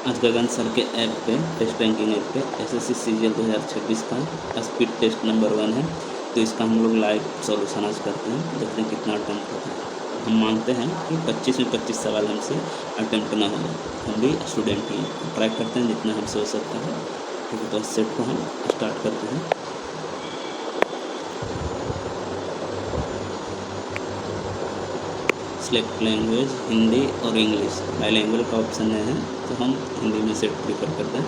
आज गगन सर के ऐप पे, टेस्ट रैंकिंग ऐप पे एसएससी सीजीएल 2026 का स्पीड टेस्ट नंबर 1 है। तो इसका हम लोग लाइव सॉल्यूशन आज करते हैं, देखते हैं कितना अटेम्प्ट होता है। हम मानते हैं कि 25 में 25 सवाल हमसे अटेम्प्ट ना हो, हम भी स्टूडेंट ही ट्राई करते हैं जितना हमसे हो सकता है। ठीक है, तो सेट को हम स्टार्ट करते हैं। सिलेक्ट लैंग्वेज हिंदी और इंग्लिश, बाई लैंग्वेज का ऑप्शन नहीं है तो हम हिंदी में सेट प्रीफर करते हैं,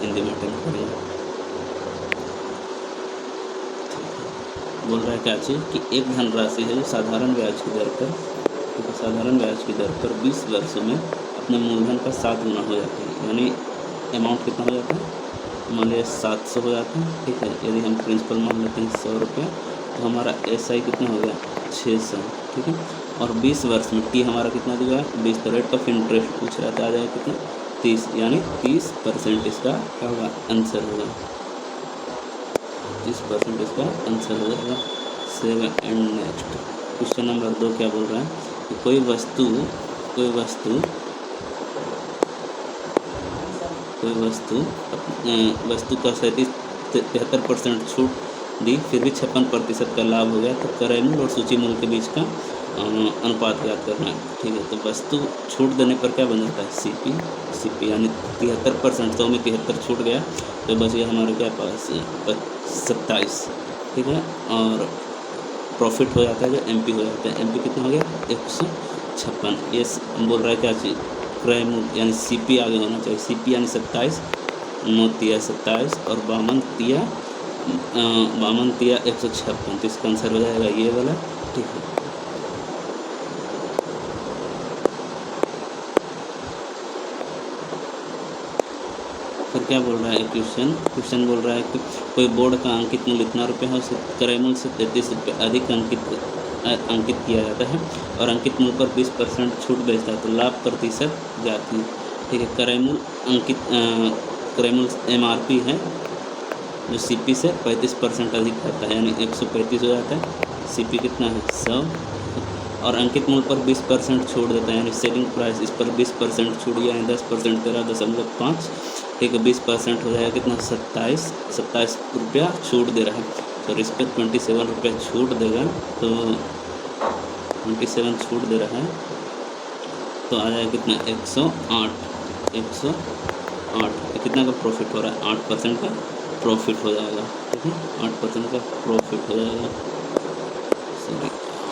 हिंदी में अटेम्प्ट करेंगे। बोल रहा है क्या चीज़ कि एक धनराशि है जो साधारण ब्याज की दर पर, तो साधारण ब्याज की दर पर 20 वर्षों में अपने मूलधन का 7 गुना हो जाता है। यानी अमाउंट कितना हो जाता है, मान लिया 700 हो जाता है। ठीक है, यदि हम प्रिंसिपल मान लेते हैं 100 रुपये, तो हमारा SI कितना हो गया 600। ठीक है, और 20 वर्ष में टी हमारा कितना दिया है 20, तो रेट ऑफ इंटरेस्ट पूछ रहा था, आ जाएगा कितना 30, यानी 30% इसका क्या होगा आंसर होगा, 30% इसका आंसर हो जाएगा। 7 एंड नेक्स्ट क्वेश्चन नंबर 2 क्या बोल रहा है कि कोई वस्तु का 73% छूट दी, फिर भी 56% का लाभ हो गया, तो क्रय मूल्य और सूची मूल्य के बीच का अनुपात ज्ञात करना है। ठीक है, तो वस्तु छूट देने पर क्या बन जाता है CP, यानी 73%, 100 में 73 छूट गया तो बच गया हमारे क्या पास 27। ठीक है, और प्रॉफिट हो जाता है जो MP हो जाता है, MP कितना हो गया 156। ये बोल रहा है क्या चीज़, क्रय मूल्य यानी CP आगे होना चाहिए, CP यानी 27, 9 तिया 27 और 52 तिया 156, तो इसका आंसर हो जाएगा ये वाला। ठीक है, फिर क्या बोल रहा है क्वेश्चन बोल रहा है कि कोई बोर्ड का अंकित मूल्य इतना रुपये है, उसे क्रय मूल्य से 33 रुपये अधिक अंकित किया जाता है और अंकित मूल्य पर 20% छूट बेचता है, तो लाभ प्रतिशत जाती है। ठीक है, क्रय मूल्य MRP है जो CP से 35% अधिक करता है, यानी 135 हो जाता है। CP कितना है 100, और अंकित मूल्य पर 20% छूट देता है, यानी सेलिंग प्राइस, इस पर 20% छूट गया, यानी 10% 13.5। ठीक है, 20% हो जाएगा कितना 27 रुपया छूट दे रहा है, तो इस पर 27 रुपया छूट देगा, तो 27 छूट दे रहा है, तो आ जाएगा कितना 108। कितना का प्रॉफिट हो रहा है 8% का प्रॉफिट हो जाएगा। ठीक है, 8% का प्रॉफिट हो जाएगा, सॉरी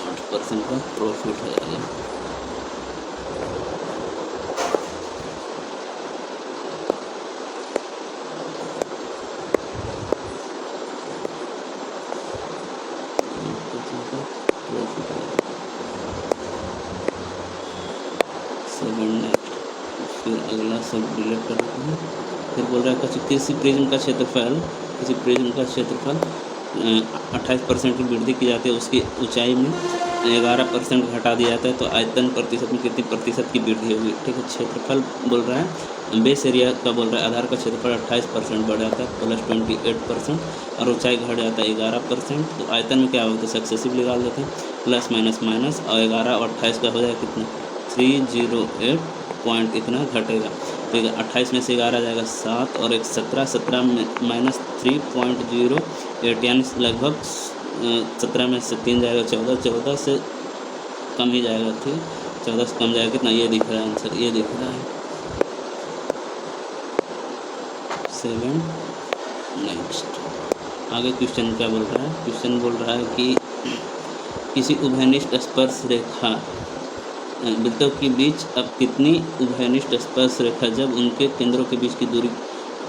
8% का प्रॉफिट हो जाएगा। फिर अगला सब डिलीट कर देते हैं। फिर बोल रहा है किसी प्रिज्म का क्षेत्रफल 28% की वृद्धि की जाती है, उसकी ऊंचाई में 11% घटा दिया जाता है, तो आयतन प्रतिशत में कितनी प्रतिशत की वृद्धि होगी। ठीक है, क्षेत्रफल बोल रहा है, बेस एरिया का बोल रहा है, आधार का क्षेत्रफल 28% बढ़ जाता है प्लस 28%, और ऊंचाई घट जाता है 11%, तो आयतन में क्या होगा तो सक्सेसिव निकाल देते हैं, प्लस माइनस और 11 और 28 का हो जाएगा कितना 308 पॉइंट इतना घटेगा। तो 28 में से 11 जाएगा 7 और एक 17 में माइनस 3.08, यानी लगभग 17 में से 3 जाएगा 14 से कम ही जाएगा। ठीक, 14 से कम जाएगा कितना, ये दिख रहा है आंसर, ये दिख रहा है 7। नेक्स्ट आगे क्वेश्चन क्या बोल रहा है, क्वेश्चन बोल रहा है कि किसी उभयनिष्ठ स्पर्श रेखा वृत्तों के बीच अब कितनी उभयनिष्ठ स्पर्श रेखा जब उनके केंद्रों के बीच की दूरी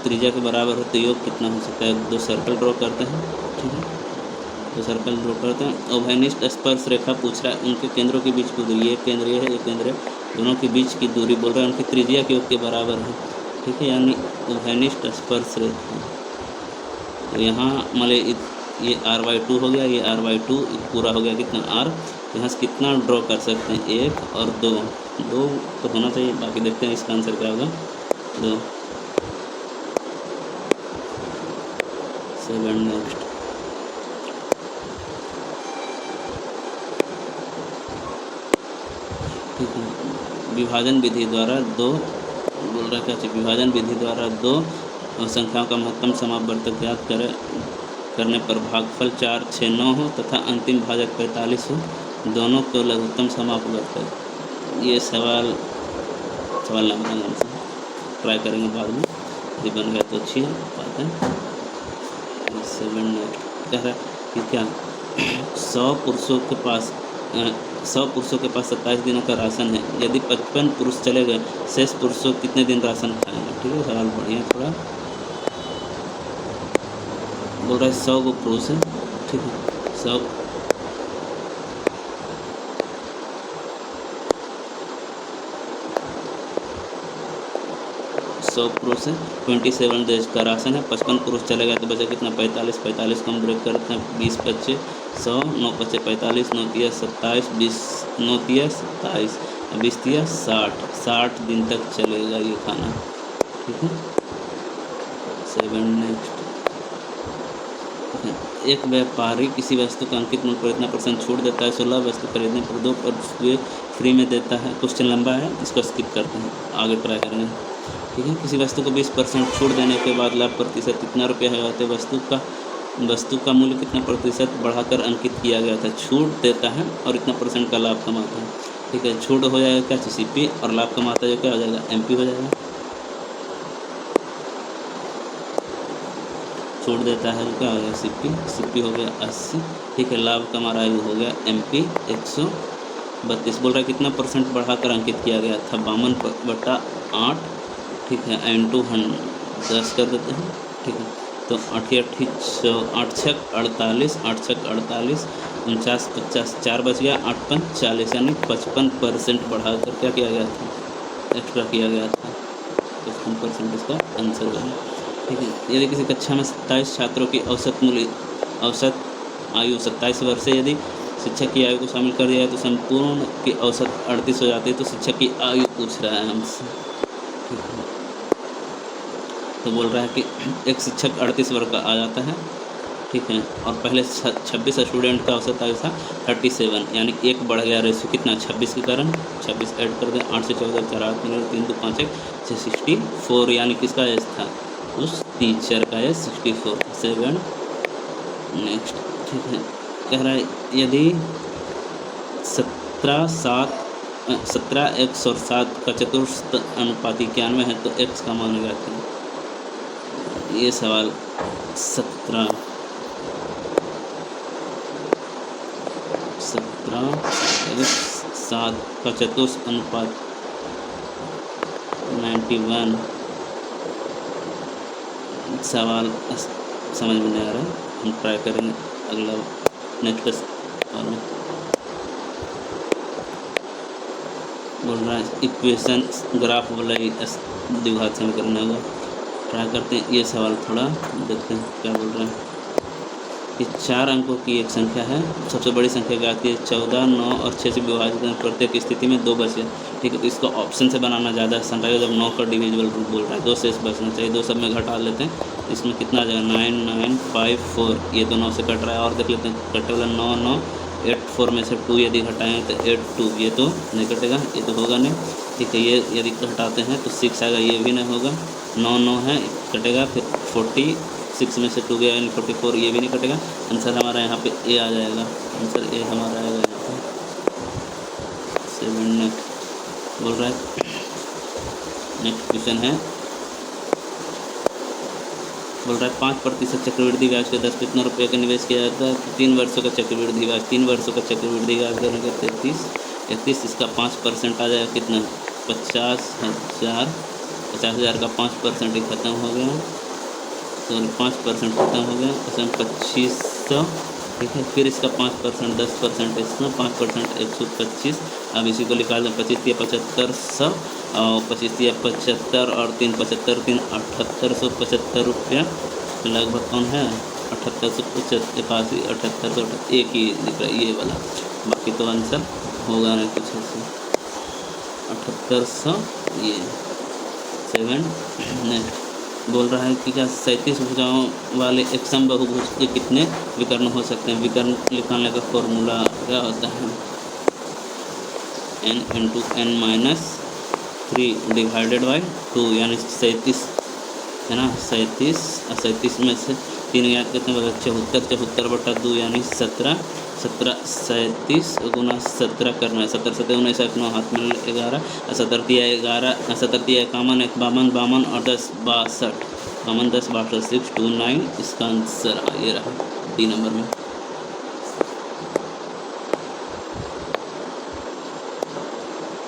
त्रिज्या के बराबर हो तो योग कितना हो सकता है। 2 सर्कल ड्रॉ करते हैं। ठीक है, 2 सर्कल ड्रॉ करते हैं। उभयनिष्ठ स्पर्श रेखा पूछ रहा है उनके केंद्रों के बीच की दूरी, ये केंद्र है, ये केंद्र है, दोनों के बीच की दूरी बोल रहा है उनकी त्रिज्या के योग के बराबर है। ठीक है, यानी उभयनिष्ठ स्पर्श रेखा, तो यहाँ मान लीजिए ये r/2 हो गया, ये r/2 पूरा हो गया कितना r, यहाँ से कितना ड्रॉ कर सकते हैं 1 और 2 तो होना चाहिए, बाकी देखते हैं इसका आंसर क्या होगा 2। 7 नेक्स्ट ठीक है, विभाजन विधि द्वारा 2 बोल बोल रहा है क्या, विभाजन विधि द्वारा दो संख्याओं का महत्तम समापवर्तक ज्ञात करने पर भागफल 4, 6, 9 हो तथा अंतिम भाजक 45 हो, दोनों को लघुत्तम समापवर्तक। ये सवाल नंबर आंसर ट्राई करेंगे बाद में, यदि बन गया तो अच्छी बात है। 7 कह रहा है कि क्या 100 पुरुषों के पास 27 दिनों का राशन है, यदि 55 पुरुष चले गए, शेष पुरुषों कितने दिन राशन खाएंगे। ठीक है, सवाल बढ़िया थोड़ा। बोल रहा है 100 को पुरुष है, ठीक है, 100 पुरुष है, 27 देश का राशन है, 55 पुरुष चले गए तो बचा कितना 45 को हम ब्रेक करते हैं, 20 बच्चे 100, 9 बच्चे 45, 9 तिया 27, 20 9 तिया 27, 20 तिया 60 दिन तक चलेगा ये खाना। ठीक है, 7 नेक्स्ट। एक व्यापारी किसी वस्तु का अंकित मूल्य पर इतना % छूट देता है, 16 वस्तु खरीदने पर 2% फ्री में देता है। क्वेश्चन लंबा है, इसको स्किप करते हैं, आगे ट्राई करेंगे। ठीक है, किसी वस्तु को 20% छूट देने के बाद लाभ प्रतिशत कितना रुपया है, तो वस्तु का मूल्य कितना प्रतिशत बढ़ाकर अंकित किया गया था। छूट देता है और इतना % का लाभ कमाता है। ठीक है, छूट हो जाएगा क्या, CP, और लाभ कमाता जो क्या हो जाएगा, MP हो जाएगा। छूट देता है क्या हो गया, CP हो गया 80। ठीक है, लाभ कमा रहा है वो हो गया MP 132। बोल रहा है कितना % बढ़ाकर अंकित किया गया था, 52/8। ठीक है, इंटू 10 कर देते हैं। ठीक है, तो 8 छक 48, 49, 50, 4 बच गया, 8 5 40, यानी 55% बढ़ाकर क्या किया गया था, एक्स्ट्रा किया गया था। 55% इसका आंसर है। ठीक है, यदि किसी कक्षा में 27 छात्रों की औसत आयु 27 वर्ष है, यदि शिक्षक की आयु को शामिल कर दिया है तो संपूर्ण की औसत 38 हो जाती है। तो शिक्षक की आयु पूछ रहा है हमसे। ठीक है, तो बोल रहा है कि एक शिक्षक 38 वर्ष का आ जाता है। ठीक है, और पहले 26 स्टूडेंट का औसत आयु था 37, यानी एक बढ़ गया रेशियो कितना, 26 के कारण 26 ऐड कर दें, 8 से 14 4 8 3 2 5 1 64, यानी किसका एज था, उस टीचर का एज 64। 7 नेक्स्ट। ठीक है, कह रहा है यदि 17 x और 7 का चतुर्थ अनुपात 91 है तो x का मान क्या था। ये सवाल 17 x 7 का चतुर्थ अनुपात 91, सवाल समझ में नहीं आ रहा है, हम ट्राई करेंगे अगला नेक्स्ट वाला। बोल रहा है इक्वेशन ग्राफ वाला द्विघात समीकरण होगा, ट्राई करते हैं। ये सवाल थोड़ा देखते हैं क्या बोल रहा है। कि 4 अंकों की एक संख्या है, सबसे बड़ी संख्या क्या आती है, 14, 9 और 6 से विभाजित करने प्रत्येक स्थिति में 2 बचे। ठीक है, तो इसको ऑप्शन से बनाना ज़्यादा आसान रहेगा, जब 9 का डिविजिबल रूट बोल रहा है, 2 से बचना चाहिए, 2 सब में घटा लेते हैं। इसमें कितना आ जाएगा, 9 9 5 4, ये तो 9 से कट रहा है, और देख लेते हैं कटे वाला 9 9 8 4 में से 2 यदि घटाएँ तो 8 2, ये तो नहीं कटेगा, ये तो होगा नहीं। ठीक है, ये यदि घटाते हैं तो 6 आएगा, ये भी नहीं होगा, 9 9 है कटेगा, फिर 46 में से 2 गया यानी 44, ये भी नहीं कटेगा। आंसर हमारा यहाँ पे ए आ जाएगा, आंसर ए हमारा आएगा यहाँ पे। 7 नेक्स्ट बोल रहा है। नेक्स्ट क्वेश्चन है, बोल रहा है 5% चक्रवृद्धि ब्याज के 10 कितना रुपये का निवेश किया जाता है। 3 वर्षों का चक्रवृद्धि ब्याज, 3 वर्षों का चक्रवृद्धि ब्याज करेंगे 33, इसका 5% आ जाएगा कितना, 50,000 का 5% ही खत्म हो गया, तो 5% खत्म हो गया, उसमें 2500। ठीक है, फिर इसका 5% 10% इसमें 5% 125। अब इसी को निकाल दें, 25 या 7500 और 25 या 75 और 3 75 3 7875 रुपया लगभग कौन है, 7885 78 एक ही दिख रहा है ये वाला, बाकी तो आंसर होगा नहीं कुछ ऐसे 7800 ये। 7 नेक्स्ट बोल रहा है कि क्या 37 भुजाओं वाले एक समबाहुभुज के कितने विकर्ण हो सकते हैं। विकर्ण निकालने का फॉर्मूला क्या होता है, n × n - 3 डिवाइडेड बाई 2 यानी 37 है ना। 37 में से 3 याद कितने बचा 74, 74/2 यानी 17, 37 गुना 17 करना है। 17 7 19 1 9 हाथ में 11 और 17 51 1 52 और 10 62 52 10 62 629 इसका आंसर ये रहा डी नंबर में।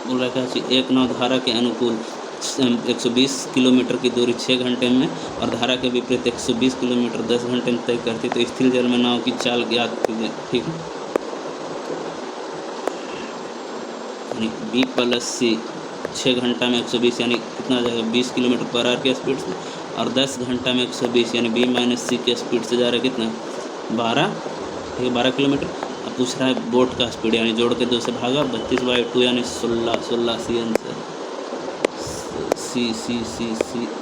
बोल रहा क्या चीज एक नाव धारा के अनुकूल 120 किलोमीटर की दूरी 6 घंटे में और धारा के विपरीत 120 किलोमीटर 10 घंटे में तय करती तो स्थिर जल में नाव की चाल ज्ञात कीजिए। ठीक है, यानी बी प्लस सी 6 घंटा में 120 यानी कितना आ जाएगा 20 किलोमीटर पर आवर की स्पीड से, और 10 घंटा में 120 यानी बी माइनस सी की स्पीड से जा रहा है कितना 12, ठीक है 12 किलोमीटर। अब पूछ रहा है बोट का स्पीड यानी जोड़ के 2 से भागा 32/2 यानी 16 C answer C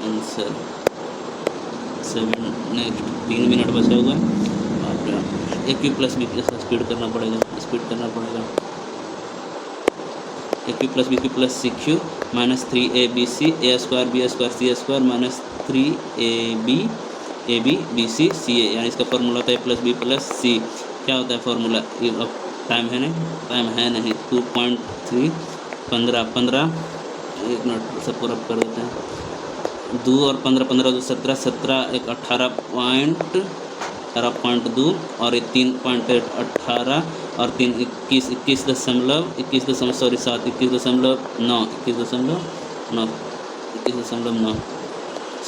answer 7। Next 3 minute बचा हुआ है और A cube plus B plus speed करना पड़ेगा A cube plus B cube plus C cube minus 3abc a square B square C square minus 3ab bc C A यानी इसका formula होता है प्लस बी प्लस सी। क्या होता है formula, अब टाइम है नहीं 2.3 15 एक मिनट सब पूरा कर देते हैं 2 और 15 2 17 17 एक 18.2 और ये 3.8 18 और 3 21.9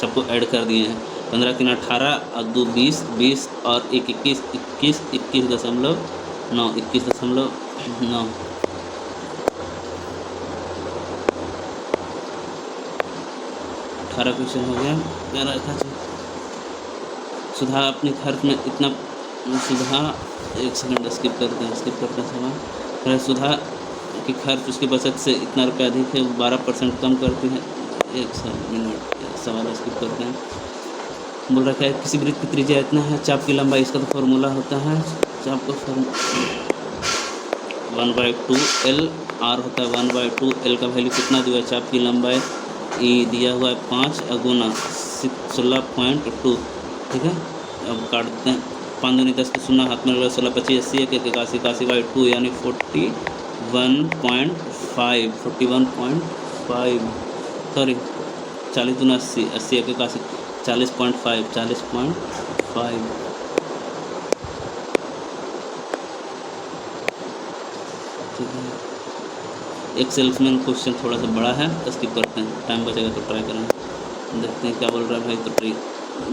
सबको ऐड कर दिए हैं। 15 3 18 और 2 20 20 और 1 21.9 18 क्वेश्चन हो गया। सुधा अपने खर्च में इतना एक सेकंड स्किप करते हैं सवाल। सुधा की खर्च उसकी बचत से इतना रुपया अधिक है, 12% कम करती है। एक मिनट सवाल स्किप करते हैं। बोल रखा है किसी वृत्त की त्रिज्या इतना है, चाप की लंबाई, इसका तो फॉर्मूला होता है चाप का 1/2L R होता है 1/2L का वैल्यू कितना दिया है चाप की लंबाई ई दिया हुआ है 5 गुना 16.2। ठीक है, अब काटते हैं 5 दूनी 10 की 0 हाथ में 16 25 80 1 81/2 यानी 41.5 सॉरी 40 दूना 80 80 1 81 40.5 ठीक है। एक सेल्समैन क्वेश्चन थोड़ा सा बड़ा है तो स्किप करते हैं, टाइम बचेगा तो ट्राई करेंगे। देखते हैं क्या बोल रहा है भाई। तो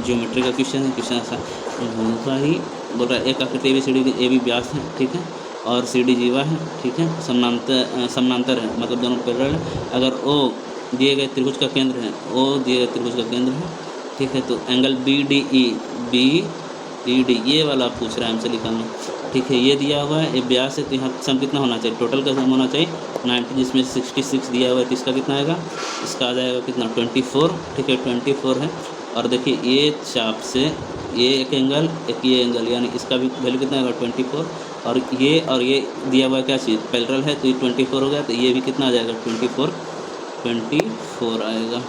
ज्योमेट्री का क्वेश्चन है, क्वेश्चन ऐसा ही बोल रहा है एक आकृति ABCD की AB व्यास है, ठीक है, और CD जीवा है, ठीक है, समानांतर है मतलब दोनों पैरेलल है। अगर O दिए गए त्रिभुज का केंद्र है, O दिए गए त्रिभुज का केंद्र है, ठीक है, तो एंगल BDE ये वाला पूछ रहा है हमसे निकालना। ठीक है, ये दिया हुआ है, ये व्यास है तो यहाँ सम कितना होना चाहिए, टोटल का सम होना चाहिए 90, जिसमें 66 दिया हुआ है तो इसका कितना आएगा, इसका आ जाएगा कितना 24। ठीक है 24 है। और देखिए ये चाप से ये एक एंगल एक ये एंगल यानी इसका भी वैल्यू कितना आएगा 24, और ये दिया हुआ क्या चीज़ पैरेलल है तो ये 24 हो गया, तो ये भी कितना आ जाएगा 24 आएगा।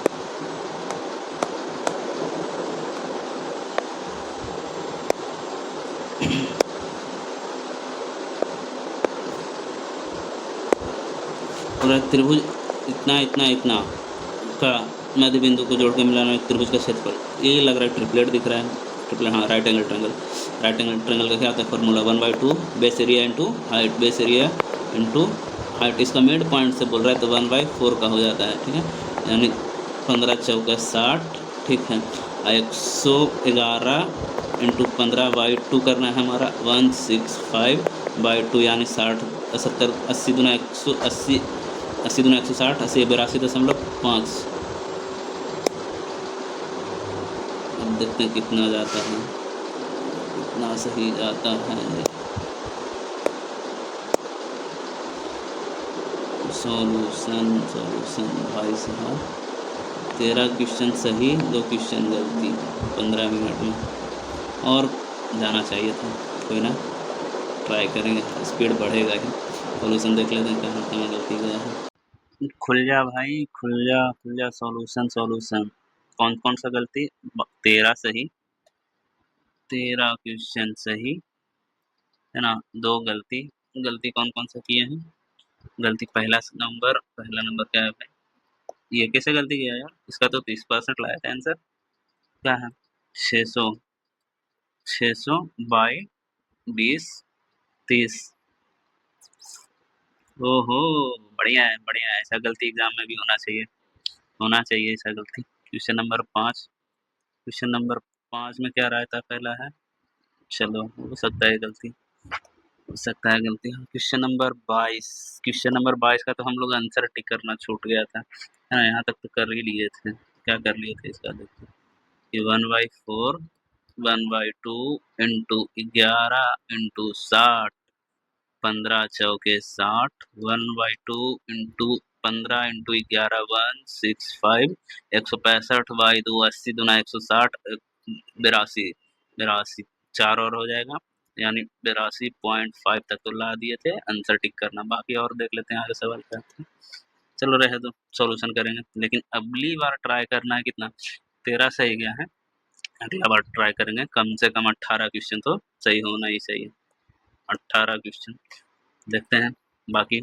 और त्रिभुज इतना का मध्य बिंदु को जोड़ के मिलाना एक त्रिभुज का क्षेत्रफल, ये लग रहा है ट्रिपलेट दिख रहा है, ट्रिपलेट हाँ राइट एंगल ट्रायंगल का क्या होता है formula 1/2 base area into height, इसका मिड पॉइंट से बोल रहा है तो 1/4 का हो जाता है। ठीक है, यानी 15 चौका 60, ठीक है, 111 इंटू 15/2 करना है हमारा 165/2 यानी 60 70 80 दूना 180 80 दूना 160 80 82.5। अब देखते हैं कितना जाता है, कितना सही जाता है। सॉल्यूशन भाई साहब 13 क्वेश्चन सही 2 क्वेश्चन गलती 15 मिनट में, और जाना चाहिए था, कोई ना ट्राई करेंगे, स्पीड बढ़ेगा ही। सॉल्यूशन देख लेते हैं कहाँ कहाँ गलती गया है। खुल जा भाई, खुल जा, सॉल्यूशन सॉल्यूशन। कौन कौन सा गलती? 13 सही, 13 क्वेश्चन सही है ना, दो गलती। गलती कौन कौन सा किए हैं? गलती पहला नंबर क्या है भाई? ये कैसे गलती किया यार, इसका तो 30% लाया था आंसर। क्या है? 600, 600 बाई 20, 30। ओहो, बढ़िया है, ऐसा गलती एग्जाम में भी होना चाहिए, होना चाहिए ऐसा गलती। क्वेश्चन नंबर 5 में क्या रहता पहला है? चलो, हो सकता है गलती, हो सकता है गलती। क्वेश्चन नंबर 22 का तो हम लोग आंसर टिक करना छूट गया था, है ना, यहाँ तक तो कर ही लिए थे। क्या कर लिए थे इसका, देखो कि 1/4, 1/2 इंटू 11 इंटू 60, 15 चौके 60, 1/2 इंटू 15 इंटू 11, 165, 165 बाई 2, 80 दूना 160, 82, 82, 4 और हो जाएगा, यानी 82.5 तक तो ला दिए थे, आंसर टिक करना बाकी। और देख लेते हैं आगे सवाल क्या है। चलो रहे दो, सॉल्यूशन करेंगे, लेकिन अगली बार ट्राई करना है कितना? 13 सही गया है, अगला बार ट्राई करेंगे कम से कम 18 क्वेश्चन तो सही होना ही चाहिए, 18 क्वेश्चन। देखते हैं बाकी।